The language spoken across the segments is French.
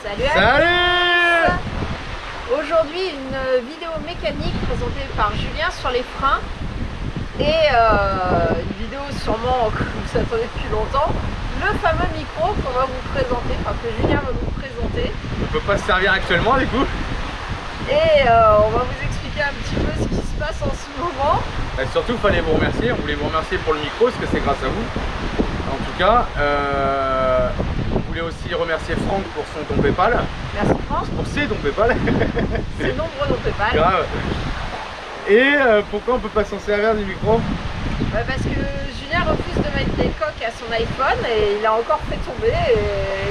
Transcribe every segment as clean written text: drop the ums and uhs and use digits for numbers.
Salut à Salut. tous. Aujourd'hui une vidéo mécanique présentée par Julien sur les freins et une vidéo sûrement que vous attendez depuis longtemps, le fameux micro qu'on va vous présenter, enfin que Julien va vous présenter. On peut pas se servir actuellement du coup. Et on va vous expliquer un petit peu ce qui se passe en ce moment. Et surtout, il fallait vous remercier. On voulait vous remercier pour le micro parce que c'est grâce à vous. En tout cas, on voulait aussi remercier Franck pour son don Paypal. Merci Franck. Pour ses dons Paypal. C'est nombreux dons Paypal. Grave. Et pourquoi on peut pas s'en servir du micro? Parce que Julien refuse de mettre des coques à son iPhone et il a encore fait tomber.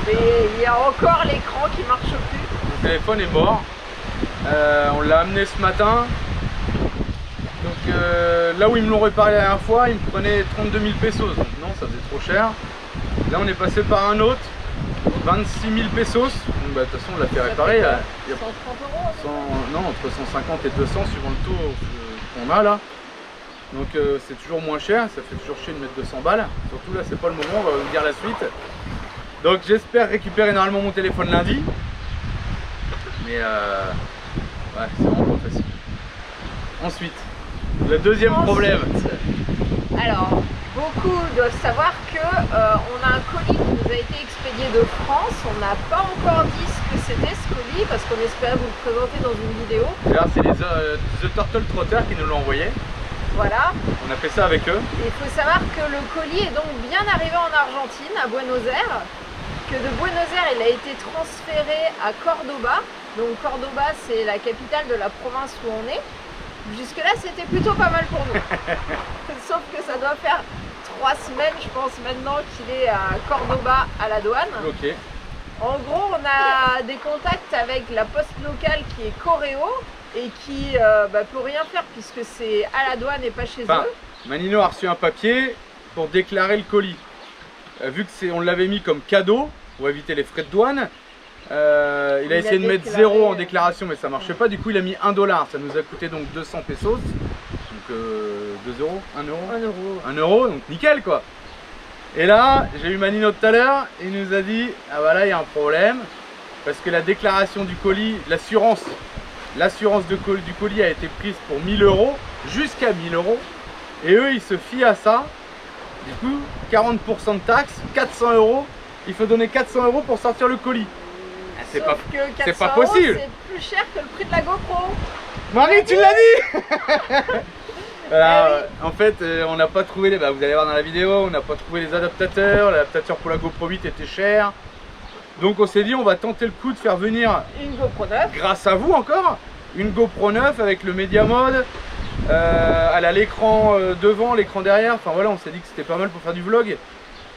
Mais il y a encore l'écran qui marche plus. Mon téléphone est mort. On l'a amené ce matin. Donc là où ils me l'ont réparé la dernière fois, ils me prenaient 32 000 pesos. Donc non, ça faisait trop cher. Là on est passé par un autre, 26 000 pesos. Donc bah, de toute façon on l'a fait réparer. Il y a 130 euros. non, entre 150 et 200 suivant le taux qu'on a là. Donc c'est toujours moins cher, ça fait toujours chier de mettre 200 balles. Surtout là c'est pas le moment, on va vous dire la suite. Donc j'espère récupérer normalement mon téléphone lundi. Mais ouais, c'est vraiment pas facile. Ensuite, le deuxième problème. Alors, beaucoup doivent savoir que on a un colis qui nous a été expédié de France. On n'a pas encore dit ce que c'était ce colis parce qu'on espérait vous le présenter dans une vidéo. Là, c'est les The Turtle Trotter qui nous l'ont envoyé. Voilà. On a fait ça avec eux. Et il faut savoir que le colis est donc bien arrivé en Argentine, à Buenos Aires. Que de Buenos Aires, il a été transféré à Cordoba. Donc Cordoba, c'est la capitale de la province où on est. Jusque là, c'était plutôt pas mal pour nous. Sauf que ça doit faire 3 semaines, je pense maintenant, qu'il est à Cordoba à la douane. Ok. En gros, on a des contacts avec la poste locale qui est Correo et qui peut rien faire puisque c'est à la douane et pas chez eux. Manino a reçu un papier pour déclarer le colis. Vu que on l'avait mis comme cadeau pour éviter les frais de douane, il a essayé de mettre 0 en déclaration mais ça marchait pas. Du coup il a mis 1 $. Ça nous a coûté donc 200 pesos. Donc 2 euros, 1 euro. 1 euro. 1 euro, donc nickel quoi. Et là j'ai eu Manino tout à l'heure, il nous a dit ah voilà il y a un problème parce que la déclaration du colis, l'assurance du colis a été prise pour 1000 euros, jusqu'à 1000 euros. Et eux ils se fient à ça. Du coup 40% de taxes, 400 euros. Il faut donner 400 euros pour sortir le colis. C'est pas possible. C'est plus cher que le prix de la GoPro. Marie, tu l'as dit. Voilà, oui. En fait, on n'a pas trouvé vous allez voir dans la vidéo, on n'a pas trouvé les adaptateurs. L'adaptateur pour la GoPro 8 était cher. Donc on s'est dit, on va tenter le coup de faire venir une GoPro 9. Grâce à vous encore, une GoPro 9 avec le Media Mode. Elle a l'écran devant, l'écran derrière. Enfin voilà, on s'est dit que c'était pas mal pour faire du vlog.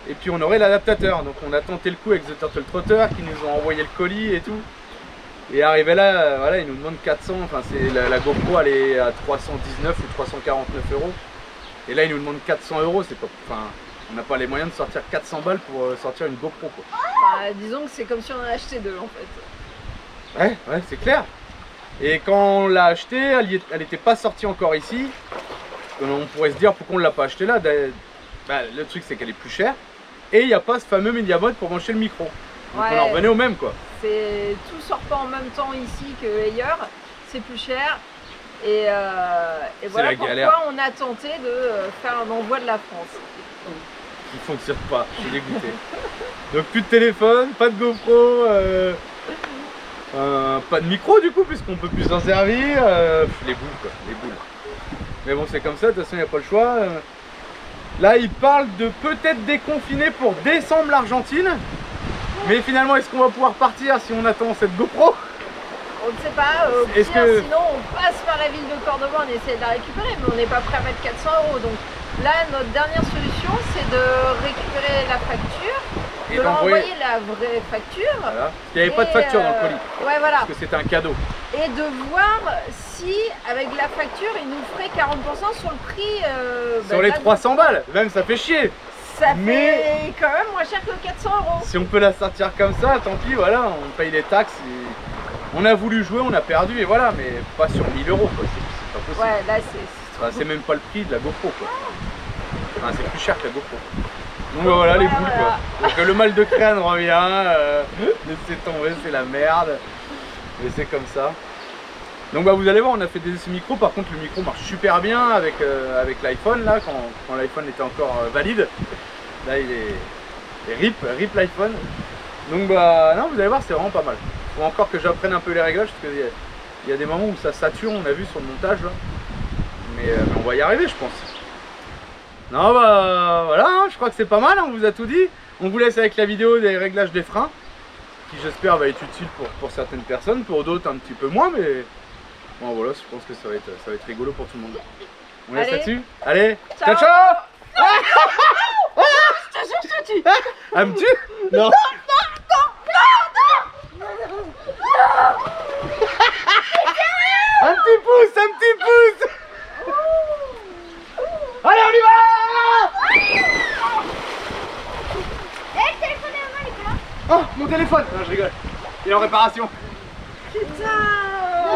Et puis on aurait l'adaptateur. Donc on a tenté le coup avec The Turtle Trotter qui nous ont envoyé le colis et tout. Et arrivé là, voilà, ils nous demandent 400. Enfin, c'est la GoPro, elle est à 319 ou 349 euros. Et là, ils nous demandent 400 euros. C'est pas, enfin, on n'a pas les moyens de sortir 400 balles pour sortir une GoPro, quoi. Disons que c'est comme si on en achetait deux en fait. Ouais, c'est clair. Et quand on l'a acheté, elle n'était pas sortie encore ici. On pourrait se dire pourquoi on ne l'a pas acheté là. Le truc, c'est qu'elle est plus chère. Et il n'y a pas ce fameux Media Mode pour brancher le micro. Donc on en revenait au même quoi. Tout sort pas en même temps ici que ailleurs, c'est plus cher. Et voilà pourquoi on a tenté de faire un envoi de la France. Il fonctionne pas, je suis dégoûté. Donc plus de téléphone, pas de GoPro, pas de micro du coup puisqu'on peut plus s'en servir. Les boules quoi, les boules. Mais bon c'est comme ça, de toute façon il n'y a pas le choix. Là, il parle de peut-être déconfiner pour décembre l'Argentine. Mais finalement, est-ce qu'on va pouvoir partir si on attend cette GoPro? On ne sait pas. Sinon, on passe par la ville de Cordoba, on essaie de la récupérer, mais on n'est pas prêt à mettre 400 euros. Donc là, notre dernière solution, c'est de récupérer la facture, de leur envoyer la vraie facture. Voilà. Il n'y avait pas de facture dans le colis. Ouais, voilà. Parce que c'était un cadeau. Et de voir si, avec la facture, ils nous feraient 40% sur le prix. Sur les 300 balles, même ça fait chier. Ça fait quand même moins cher que 400 euros. Si on peut la sortir comme ça, tant pis, voilà, on paye les taxes. On a voulu jouer, on a perdu, et voilà, mais pas sur 1000 euros, quoi. C'est pas possible. Ouais, là, c'est même pas le prix de la GoPro, quoi. Enfin, c'est plus cher que la GoPro. Donc voilà les boules quoi. Donc le mal de crâne revient, laissez tomber, c'est la merde. Mais c'est comme ça. Donc bah, vous allez voir, on a fait des essais micro. Par contre le micro marche super bien avec l'iPhone là, quand l'iPhone était encore valide. Là il est rip l'iPhone. Donc bah non, vous allez voir, c'est vraiment pas mal. Faut encore que j'apprenne un peu les réglages parce qu'il y a des moments où ça sature, on a vu sur le montage là. Mais on va y arriver je pense. Non bah voilà, hein, je crois que c'est pas mal, on vous a tout dit. On vous laisse avec la vidéo des réglages des freins, qui j'espère va être utile pour certaines personnes, pour d'autres un petit peu moins, mais bon voilà, je pense que ça va être rigolo pour tout le monde. On laisse là-dessus. Allez, ciao ciao. Elle me tue? Non. Un petit pouce, un petit pouce. Allez, on y va. Le téléphone est vraiment, il est là. Oh, mon téléphone. Non, je rigole. Il est en réparation. Putain.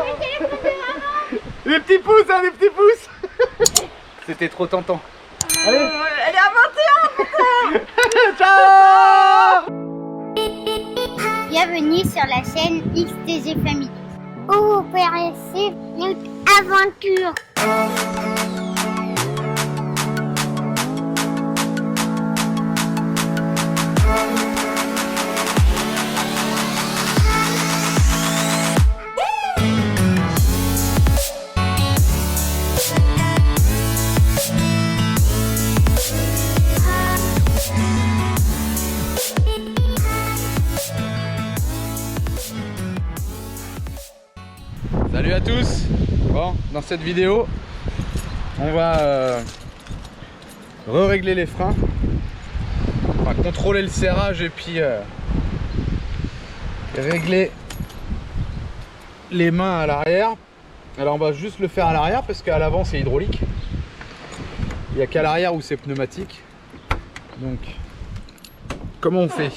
Le téléphone est vraiment. Les petits pouces, hein, les petits pouces. C'était trop tentant. Allez. Elle est à 21. Ciao. Bienvenue sur la chaîne XTG Family. Oh, c'est une aventure. Salut à tous. Bon, dans cette vidéo, on va régler les freins, enfin contrôler le serrage et puis régler les mains à l'arrière. Alors on va juste le faire à l'arrière parce qu'à l'avant c'est hydraulique. Il n'y a qu'à l'arrière où c'est pneumatique. Donc comment on fait?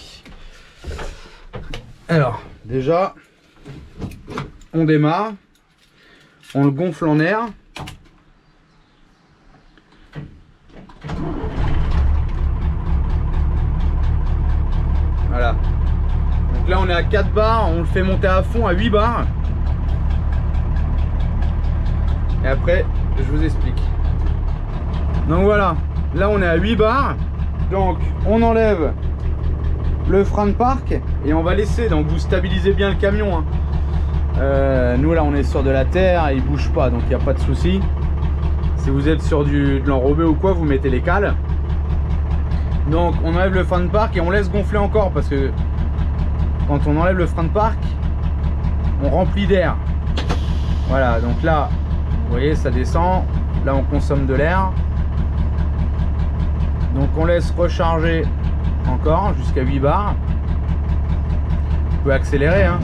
Alors déjà on démarre, on le gonfle en air. Voilà. Donc là on est à 4 bars, on le fait monter à fond à 8 bars. Et après, je vous explique. Donc voilà, là on est à 8 bars. Donc on enlève le frein de parc et on va laisser, donc vous stabilisez bien le camion, hein. Nous là on est sur de la terre et il bouge pas, donc il n'y a pas de souci. Si vous êtes sur de l'enrobé ou quoi, vous mettez les cales. Donc on enlève le frein de parc et on laisse gonfler encore parce que quand on enlève le frein de parc, on remplit d'air. Voilà, donc là vous voyez ça descend, là on consomme de l'air. Donc on laisse recharger encore jusqu'à 8 bars. Vous pouvez accélérer, hein.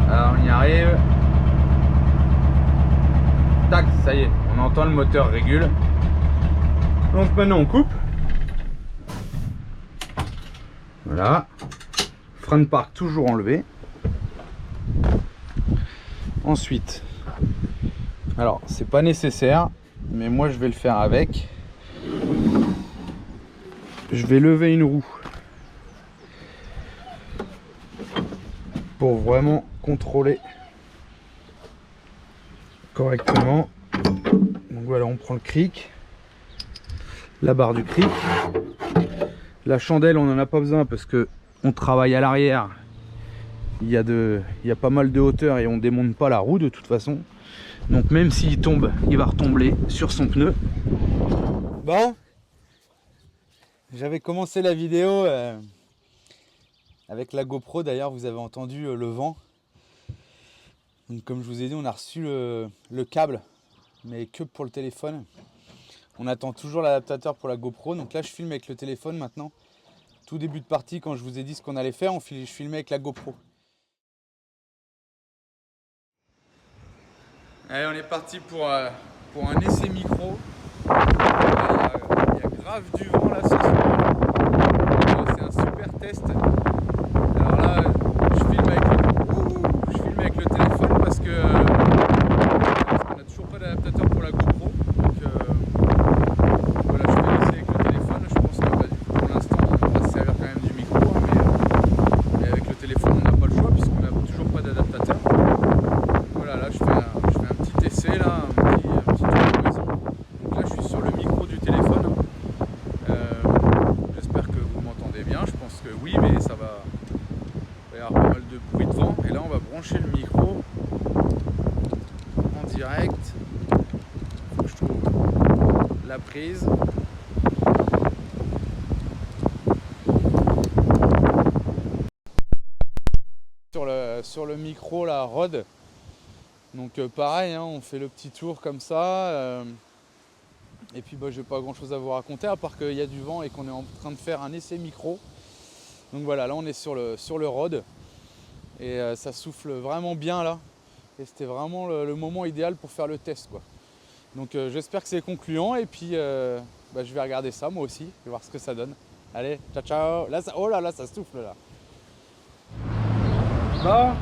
Alors on y arrive. Tac, ça y est, on entend le moteur régule. Donc maintenant on coupe. Voilà. Frein de parc toujours enlevé. Ensuite, alors c'est pas nécessaire, mais moi je vais le faire avec. Je vais lever une roue pour vraiment contrôler correctement. Donc voilà, on prend le cric, la barre du cric, la chandelle on n'en a pas besoin parce que on travaille à l'arrière, il y a pas mal de hauteur et on démonte pas la roue de toute façon, donc même s'il tombe il va retomber sur son pneu. Bon, j'avais commencé la vidéo avec la GoPro, d'ailleurs vous avez entendu le vent. Donc, comme je vous ai dit, on a reçu le câble, mais que pour le téléphone. On attend toujours l'adaptateur pour la GoPro. Donc là je filme avec le téléphone maintenant. Tout début de partie, quand je vous ai dit ce qu'on allait faire, je filmais avec la GoPro. Allez, on est parti pour un essai micro. Il y a grave du vent là ce soir. C'est un super test. Alors là, je filme avec le téléphone parce qu'on n'a toujours pas d'adaptateur pour la GoPro. brancher le micro en direct. Faut que je trouve la prise. Sur le micro, la Rode. Donc pareil, hein, on fait le petit tour comme ça. Et puis j'ai pas grand chose à vous raconter à part qu'il y a du vent et qu'on est en train de faire un essai micro. Donc voilà, là on est sur le Rode. Et ça souffle vraiment bien là. Et c'était vraiment le moment idéal pour faire le test, quoi. Donc j'espère que c'est concluant. Et puis je vais regarder ça moi aussi. Je vais voir ce que ça donne. Allez, ciao ciao. Là, oh là là, ça souffle là. Bon,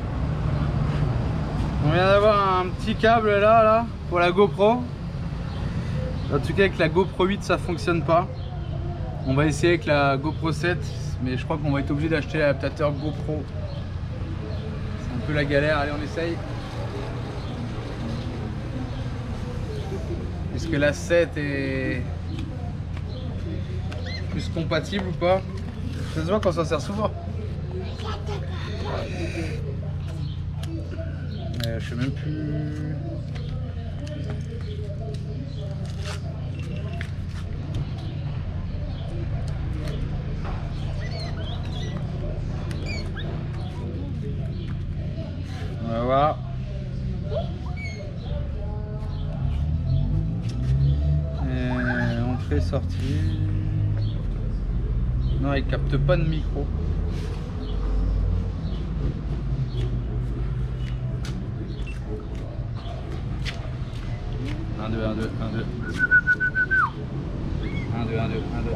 on vient d'avoir un petit câble là pour la GoPro. En tout cas avec la GoPro 8 ça fonctionne pas. On va essayer avec la GoPro 7, mais je crois qu'on va être obligé d'acheter l'adaptateur GoPro. C'est un peu la galère, allez on essaye. Est-ce que la 7 est plus compatible ou pas? Ça se voit qu'on s'en sert souvent. Je sais même plus. On va voir. Entrée, sortie. Non, il capte pas de micro. 1, 2, 1, 2, 1, 2. 1, 2, 1, 2, 1, 2.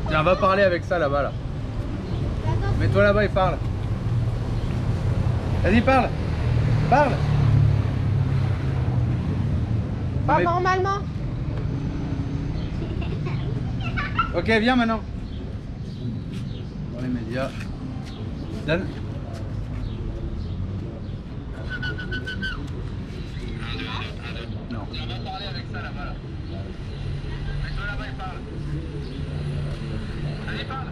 Tiens, va parler avec ça là-bas là. Mets-toi là-bas et parle. Vas-y, parle. Parle. Pas normalement. Ok, viens maintenant. Dans les médias. Donne. Non. On va parler avec ça là-bas là. Mets-toi là-bas et parle. Allez, parle.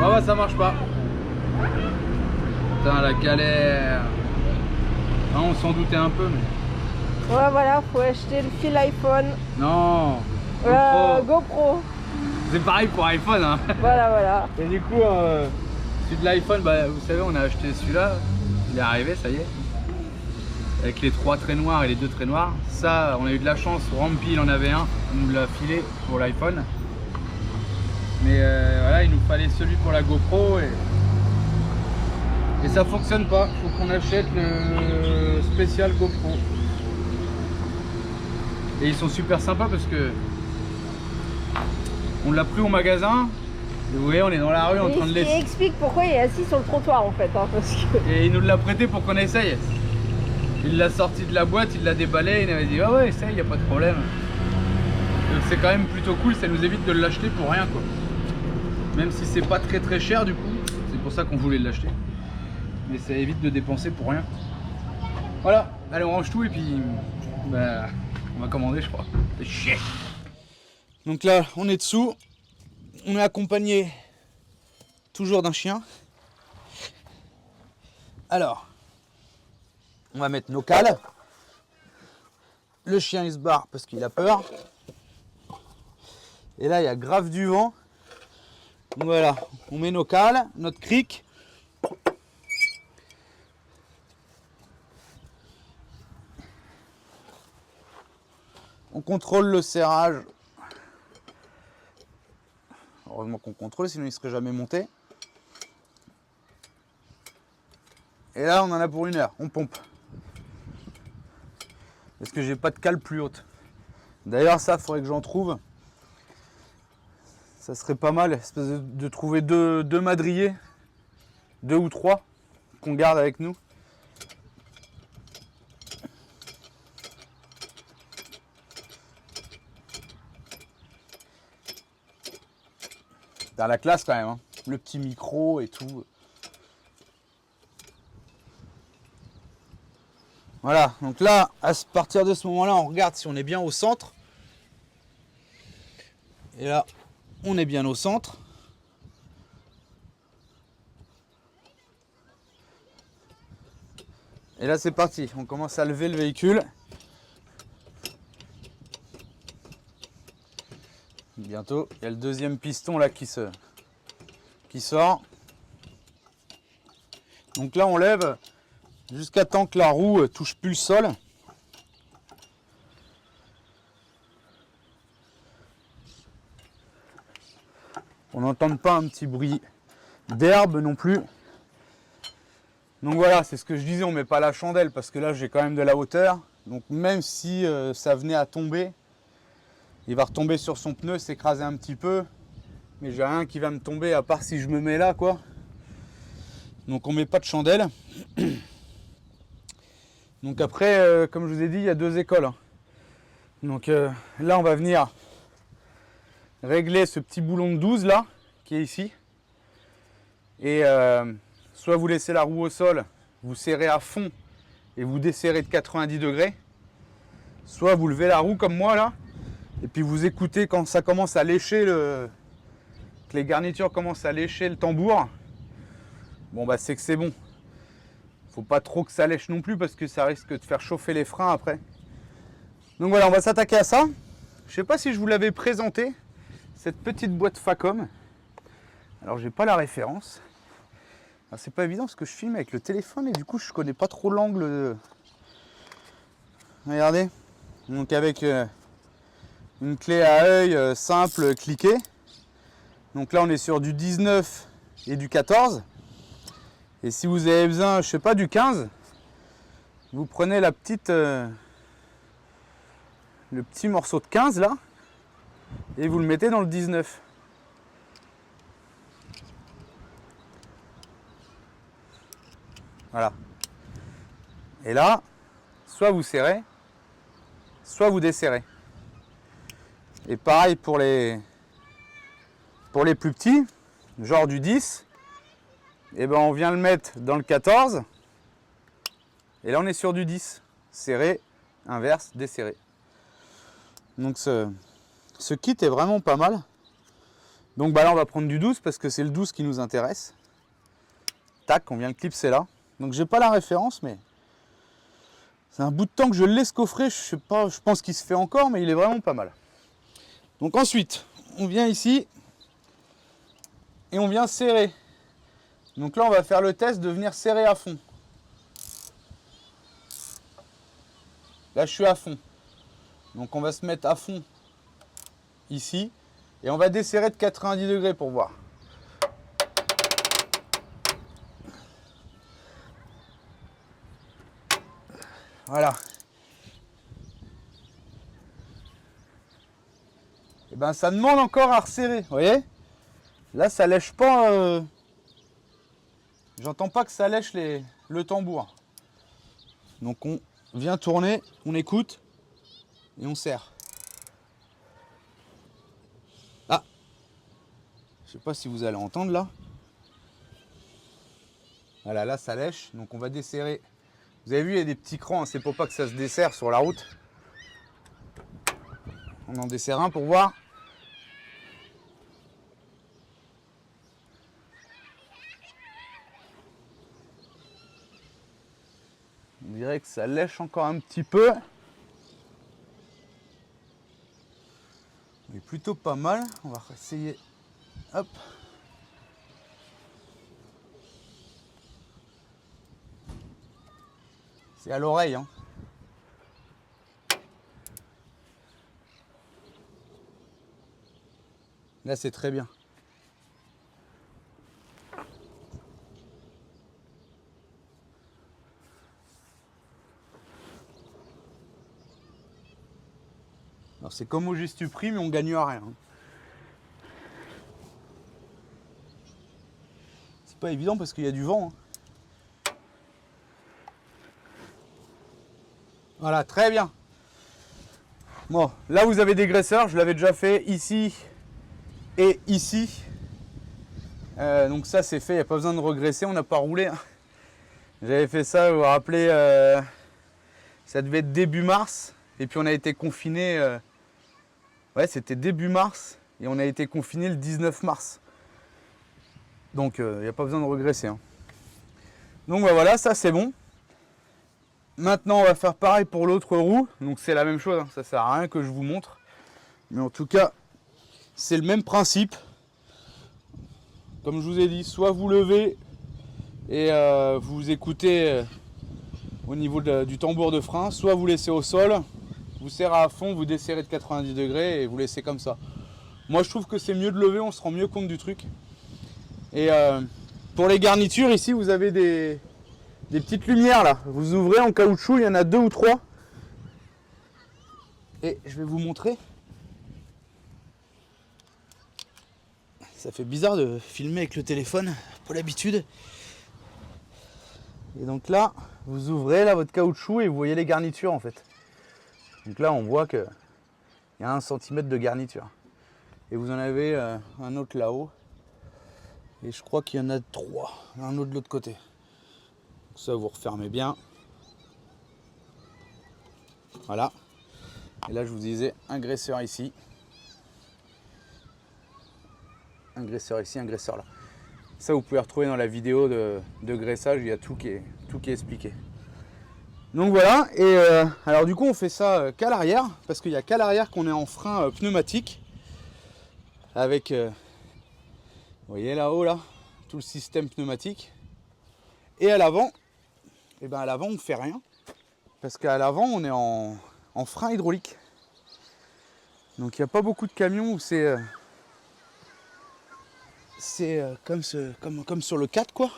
Ah ouais, ça marche pas. Putain, la galère. Ah, on s'en doutait un peu, mais... Ouais, voilà, faut acheter le fil iPhone. Non. GoPro. C'est pareil pour iPhone, hein. Voilà. Et du coup, celui de l'iPhone, vous savez, on a acheté celui-là. Il est arrivé, ça y est. Avec les 3 traits noirs et les 2 traits noirs. Ça, on a eu de la chance. Rampy, il en avait un. On nous l'a filé pour l'iPhone. Mais voilà, il nous fallait celui pour la GoPro et ça fonctionne pas. Faut qu'on achète le spécial GoPro. Et ils sont super sympas parce que on l'a pris au magasin. Et vous voyez, on est dans la rue en train de laisser. Il explique pourquoi il est assis sur le trottoir en fait, hein, parce que... Et il nous l'a prêté pour qu'on essaye. Il l'a sorti de la boîte, il l'a déballé, il avait dit ah ouais, essaye, y a pas de problème. Donc c'est quand même plutôt cool, ça nous évite de l'acheter pour rien, quoi. Même si c'est pas très cher du coup, c'est pour ça qu'on voulait l'acheter. Mais ça évite de dépenser pour rien. Voilà, allez on range tout et puis on va commander je crois. C'est chier. Donc là on est dessous, on est accompagné toujours d'un chien. Alors, on va mettre nos cales. Le chien il se barre parce qu'il a peur. Et là il y a grave du vent. Donc voilà, on met nos cales, notre cric. On contrôle le serrage. Heureusement qu'on contrôle, sinon il ne serait jamais monté. Et là, on en a pour 1 heure. On pompe. Parce que j'ai pas de cale plus haute. D'ailleurs, ça, il faudrait que j'en trouve. Ça serait pas mal de trouver deux madriers, 2 ou 3, qu'on garde avec nous. Dans la classe quand même, hein. Le petit micro et tout. Voilà, donc là, à partir de ce moment-là, on regarde si on est bien au centre. Et là, on est bien au centre. Et là c'est parti, on commence à lever le véhicule. Bientôt, il y a le deuxième piston là qui sort. Donc là on lève jusqu'à temps que la roue touche plus le sol. On n'entende pas un petit bruit d'herbe non plus. Donc voilà, c'est ce que je disais, on ne met pas la chandelle parce que là j'ai quand même de la hauteur. Donc même si ça venait à tomber, il va retomber sur son pneu, s'écraser un petit peu. Mais j'ai rien qui va me tomber à part si je me mets là quoi. Donc on ne met pas de chandelle. Donc après, comme je vous ai dit, il y a deux écoles. Donc là on va venir régler ce petit boulon de 12 là, qui est ici. Et soit vous laissez la roue au sol, vous serrez à fond et vous desserrez de 90 degrés. Soit vous levez la roue comme moi là, et puis vous écoutez quand ça commence à lécher, que les garnitures commencent à lécher le tambour. Bon bah c'est que c'est bon. Faut pas trop que ça lèche non plus parce que ça risque de faire chauffer les freins après. Donc voilà, on va s'attaquer à ça. Je sais pas si je vous l'avais présenté, cette petite boîte Facom. Alors j'ai pas la référence. C'est pas évident parce que je filme avec le téléphone et du coup je connais pas trop l'angle de... Regardez. Donc avec une clé à œil simple cliquée. Donc là on est sur du 19 et du 14. Et si vous avez besoin, je sais pas, du 15, vous prenez la petite le petit morceau de 15 là et vous le mettez dans le 19. Voilà. Et là, soit vous serrez, soit vous desserrez. Et pareil pour les plus petits, genre du 10, et ben on vient le mettre dans le 14. Et là on est sur du 10. Serré, inverse, desserré. Donc ce kit est vraiment pas mal. Donc bah là on va prendre du 12 parce que c'est le 12 qui nous intéresse. Tac, on vient le clipser là. Donc j'ai pas la référence, mais c'est un bout de temps que je le laisse coffrer. Je sais pas, je pense qu'il se fait encore, mais il est vraiment pas mal. Donc ensuite, on vient ici et on vient serrer. Donc là, on va faire le test de venir serrer à fond. Là, je suis à fond. Donc on va se mettre à fond ici et on va desserrer de 90 degrés pour voir. Voilà. Et ben ça demande encore à resserrer, vous voyez? Là ça lèche pas, j'entends pas que ça lèche le tambour. Donc on vient tourner, on écoute et on serre. Ah, je sais pas si vous allez entendre là. Voilà, là ça lèche, donc on va desserrer. Vous avez vu, il y a des petits crans, hein, c'est pour pas que ça se desserre sur la route. On en desserre un pour voir. On dirait que ça lèche encore un petit peu. Mais plutôt pas mal. On va essayer. Hop. C'est à l'oreille, hein. Là, c'est très bien. Alors, c'est comme au juste prix, mais on gagne à rien. C'est pas évident parce qu'il y a du vent, hein. Voilà, très bien. Bon, là vous avez des graisseurs, je l'avais déjà fait ici et ici. Donc ça c'est fait, il n'y a pas besoin de regraisser, on n'a pas roulé. J'avais fait ça, vous vous rappelez, ça devait être début mars. Et puis on a été confiné, ouais c'était début mars. et on a été confiné le 19 mars. Donc il n'y a pas besoin de regresser. Hein. Donc bah, voilà, ça c'est bon. Maintenant on va faire pareil pour l'autre roue. Donc c'est la même chose, hein. Ça sert à rien que je vous montre. Mais en tout cas, c'est le même principe. Comme je vous ai dit, soit vous levez et vous écoutez au niveau du tambour de frein, soit vous laissez au sol, vous serrez à fond, vous desserrez de 90 degrés et vous laissez comme ça. Moi je trouve que c'est mieux de lever, on se rend mieux compte du truc. Et pour les garnitures, ici vous avez des petites lumières là. Vous ouvrez en caoutchouc, il y en a 2 ou 3. Et je vais vous montrer. Ça fait bizarre de filmer avec le téléphone, pas l'habitude. Et donc là, vous ouvrez là votre caoutchouc et vous voyez les garnitures en fait. Donc là on voit qu'il y a 1 cm de garniture. Et vous en avez un autre là-haut. Et je crois qu'il y en a 3, un autre de l'autre côté. Donc ça vous refermez bien. Voilà. Et là je vous disais un graisseur ici. Un graisseur ici, un graisseur là. Ça vous pouvez retrouver dans la vidéo de graissage, il y a tout qui est expliqué. Donc voilà, et alors du coup on fait ça qu'à l'arrière, parce qu'il n'y a qu'à l'arrière qu'on est en frein pneumatique. Avec, vous voyez là-haut là, tout le système pneumatique. Et à l'avant, et ben à l'avant on fait rien, parce qu'à l'avant on est en frein hydraulique. Donc il n'y a pas beaucoup de camions où c'est comme sur le 4 quoi.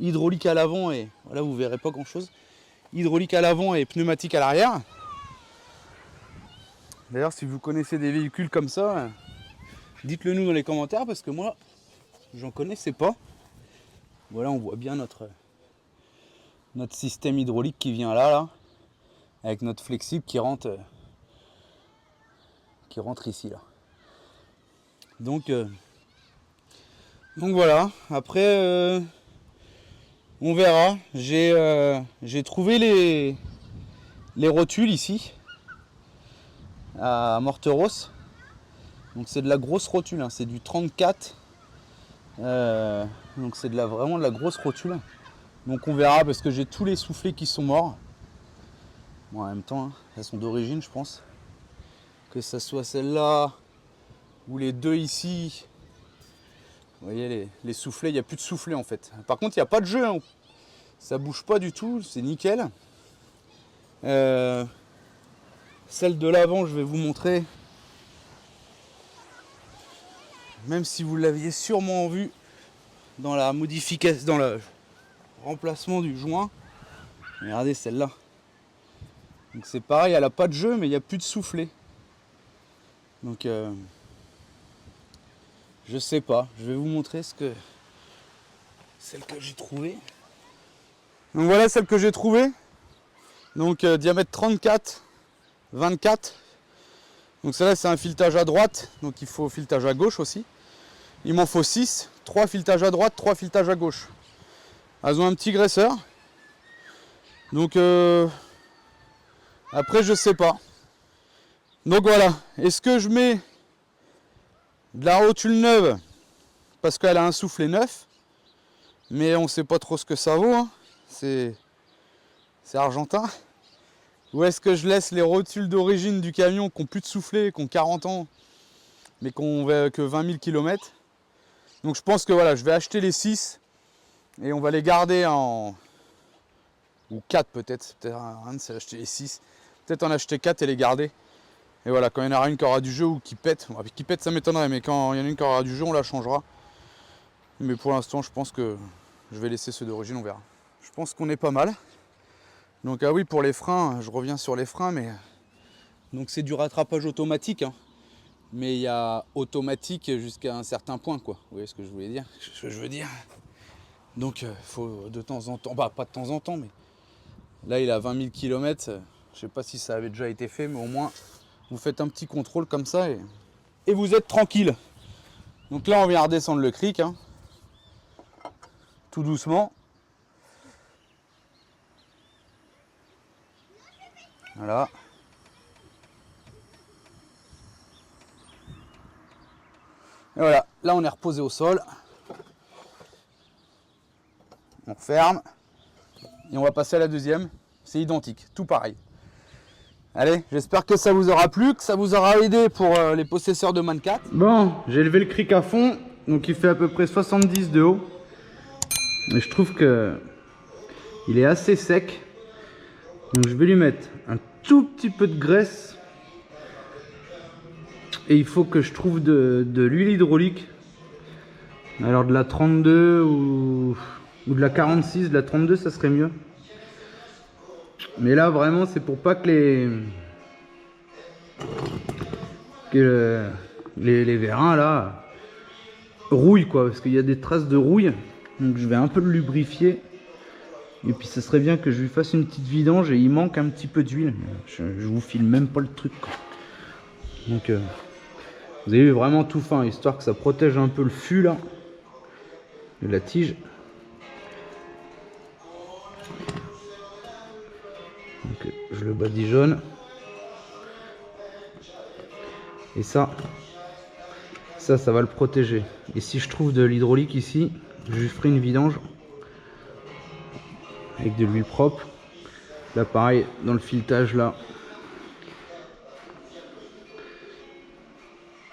Hydraulique à l'avant et voilà vous verrez pas grand chose. Hydraulique à l'avant et pneumatique à l'arrière. D'ailleurs si vous connaissez des véhicules comme ça, dites-le nous dans les commentaires parce que moi j'en connaissais pas. Voilà on voit bien notre système hydraulique qui vient là avec notre flexible qui rentre ici là. Donc voilà, après on verra. J'ai trouvé les rotules ici à Morteros. Donc c'est de la grosse rotule, hein. C'est du 34. Donc c'est vraiment de la grosse rotule. Donc on verra parce que j'ai tous les soufflets qui sont morts. Bon, en même temps, hein, elles sont d'origine je pense. Que ça soit celle-là ou les 2 ici. Vous voyez les soufflets, il n'y a plus de soufflets en fait. Par contre il n'y a pas de jeu, hein. Ça bouge pas du tout, c'est nickel. Celle de l'avant je vais vous montrer. Même si vous l'aviez sûrement vu dans la modification, dans le remplacement du joint. Regardez celle-là. Donc c'est pareil, elle n'a pas de jeu mais il n'y a plus de soufflet. Donc je sais pas, je vais vous montrer celle que j'ai trouvée. Donc voilà celle que j'ai trouvée. Donc diamètre 34, 24. Donc celle-là c'est un filetage à droite, donc il faut filetage à gauche aussi. Il m'en faut 6, 3 filetages à droite, 3 filetages à gauche. Elles ont un petit graisseur. Donc après je sais pas. Donc voilà, est-ce que je mets de la rotule neuve parce qu'elle a un soufflet neuf, mais on sait pas trop ce que ça vaut, hein. C'est argentin. Ou est-ce que je laisse les rotules d'origine du camion qui ont plus de soufflet, qui ont 40 ans, mais qui ont que 20 000 km. Donc je pense que voilà, je vais acheter les 6 et on va les garder en... ou 4 peut-être, rien c'est acheter les 6. Peut-être en acheter 4 et les garder. Et voilà, quand il y en aura une qui aura du jeu ou qui pète, qui pète ça m'étonnerait, mais quand il y en a une qui aura du jeu, on la changera. Mais pour l'instant, je pense que je vais laisser ceux d'origine, on verra. Je pense qu'on est pas mal. Donc ah oui, pour les freins, je reviens sur les freins, mais donc c'est du rattrapage automatique, hein. Mais il y a automatique jusqu'à un certain point, quoi. Vous voyez ce que je voulais dire, ce que je veux dire. Donc faut de temps en temps, bah pas de temps en temps, mais là il a 20 000 km. Je sais pas si ça avait déjà été fait, mais au moins vous faites un petit contrôle comme ça et vous êtes tranquille. Donc là on vient redescendre le cric, hein, tout doucement. Voilà. Et voilà, là on est reposé au sol. On ferme. Et on va passer à la deuxième. C'est identique, tout pareil. Allez, j'espère que ça vous aura plu, que ça vous aura aidé pour les possesseurs de Man 4. Bon, j'ai levé le cric à fond. Donc il fait à peu près 70 de haut. Mais je trouve que il est assez sec. Donc je vais lui mettre un tout petit peu de graisse. Et il faut que je trouve de l'huile hydraulique. Alors de la 32 ou de la 46, de la 32 ça serait mieux. Mais là vraiment c'est pour pas que les vérins là rouillent quoi. Parce qu'il y a des traces de rouille. Donc je vais un peu le lubrifier. Et puis ça serait bien que je lui fasse une petite vidange et il manque un petit peu d'huile. Je vous filme même pas le truc quoi. Donc vous avez vu vraiment tout fin, histoire que ça protège un peu le fût là de la tige. Donc je le badigeonne. Et ça va le protéger. Et si je trouve de l'hydraulique ici, je lui ferai une vidange avec de l'huile propre. Là pareil, dans le filetage là.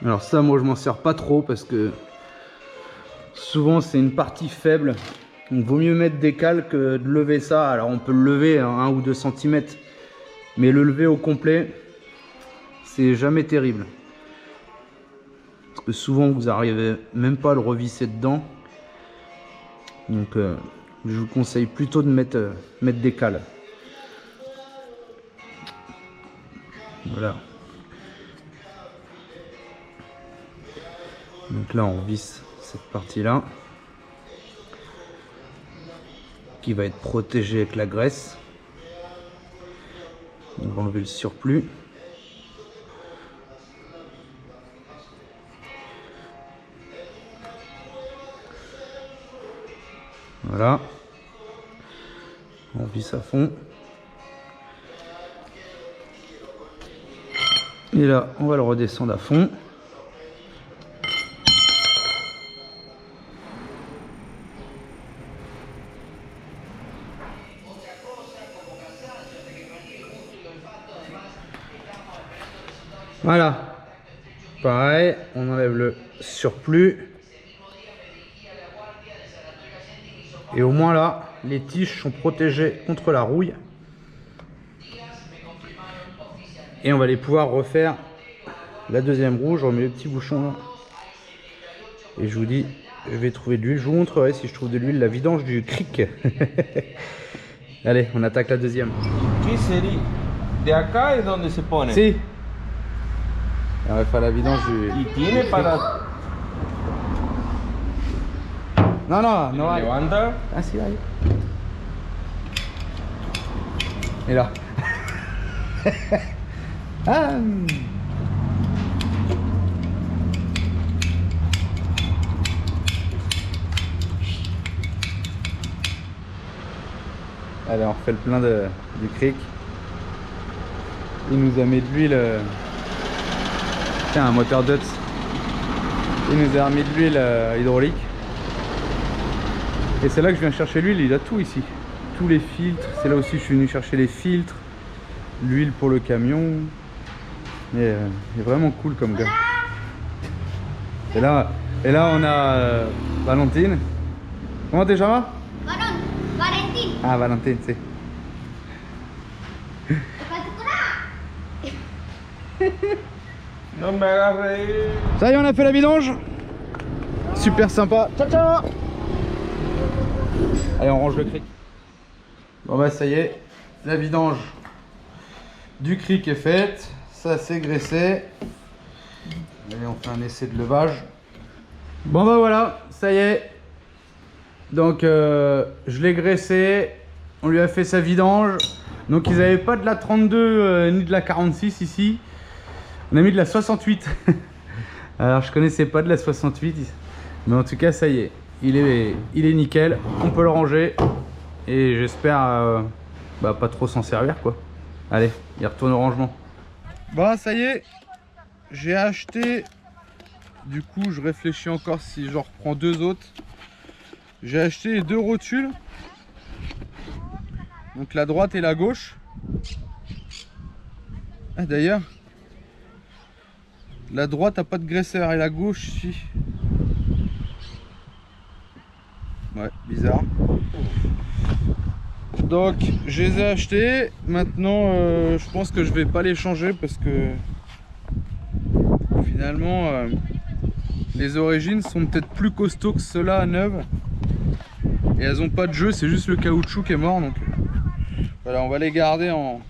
Alors ça moi je m'en sers pas trop parce que souvent c'est une partie faible. Donc vaut mieux mettre des cales que de lever ça. Alors on peut le lever à 1 ou 2 cm. Mais le lever au complet, c'est jamais terrible. Parce que souvent vous n'arrivez même pas à le revisser dedans. Donc je vous conseille plutôt de mettre des cales. Voilà. Donc là on visse cette partie là qui va être protégée avec la graisse. On va enlever le surplus. Voilà. On visse à fond. Et là on va le redescendre à fond. Voilà, pareil, on enlève le surplus. Et au moins là, les tiges sont protégées contre la rouille. Et on va les pouvoir refaire la deuxième roue. Je remets le petit bouchon là. Et je vous dis, je vais trouver de l'huile. Je vous montrerai si je trouve de l'huile, la vidange du cric. Allez, on attaque la deuxième. ¿Qué sería? ¿De acá es donde se pone? Si. On va faire la vidange du... Y tiene para... Non, Levanta. Ah si, là. Et là. Ah. Allez, on refait le plein du cric. Il nous a mis de l'huile. Tiens, un moteur Dutz. Il nous a remis de l'huile hydraulique. Et c'est là que je viens chercher l'huile. Il a tout ici. Tous les filtres. C'est là aussi que je suis venu chercher les filtres. L'huile pour le camion. Il est vraiment cool comme gars. Et là on a Valentine. Comment t'es, Java? Valentine. Ah, Valentine, c'est. No me hagas reír. Ça y est, on a fait la vidange. Super sympa. Ciao, ciao. Allez, on range le cric. Bon bah ça y est, la vidange du cric est faite. Ça c'est graissé. Allez, on fait un essai de levage. Bon bah voilà, ça y est. Donc je l'ai graissé. On lui a fait sa vidange. Donc ils n'avaient pas de la 32 ni de la 46 ici. On a mis de la 68. Alors je connaissais pas de la 68. Mais en tout cas ça y est. Il est nickel. On peut le ranger. Et j'espère pas trop s'en servir quoi. Allez, il retourne au rangement. Bon ça y est. J'ai acheté Du coup, je réfléchis encore si j'en reprends 2 autres. J'ai acheté les 2 rotules. Donc la droite et la gauche. Ah, d'ailleurs, la droite a pas de graisseur et la gauche si. Ouais, bizarre. Donc je les ai achetés. Maintenant je pense que je vais pas les changer parce que finalement les origines sont peut-être plus costauds que ceux-là à neuve. Et elles ont pas de jeu, c'est juste le caoutchouc qui est mort. Donc voilà, on va les garder en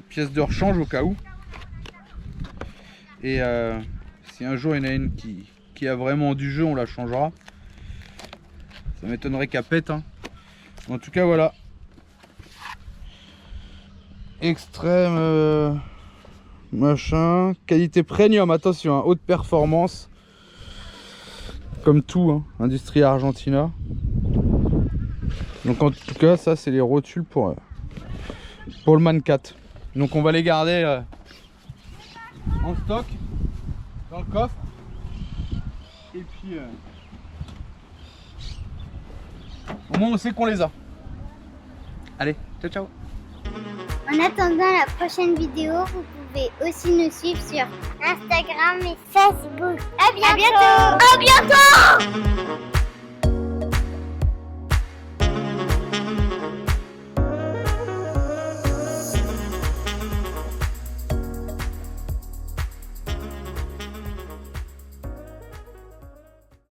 pièces de rechange au cas où. Et si un jour il y en a une qui a vraiment du jeu, on la changera. Ça m'étonnerait qu'elle pète, hein. En tout cas voilà. Extrême machin. Qualité premium, attention, hein, haute performance. Comme tout, hein, Industrie Argentina. Donc en tout cas ça c'est les rotules pour le Man 4. Donc on va les garder en stock dans le coffre. Et puis au moins on sait qu'on les a. Allez, ciao ciao. En attendant la prochaine vidéo, vous pouvez aussi nous suivre sur Instagram et Facebook. À bientôt. À bientôt.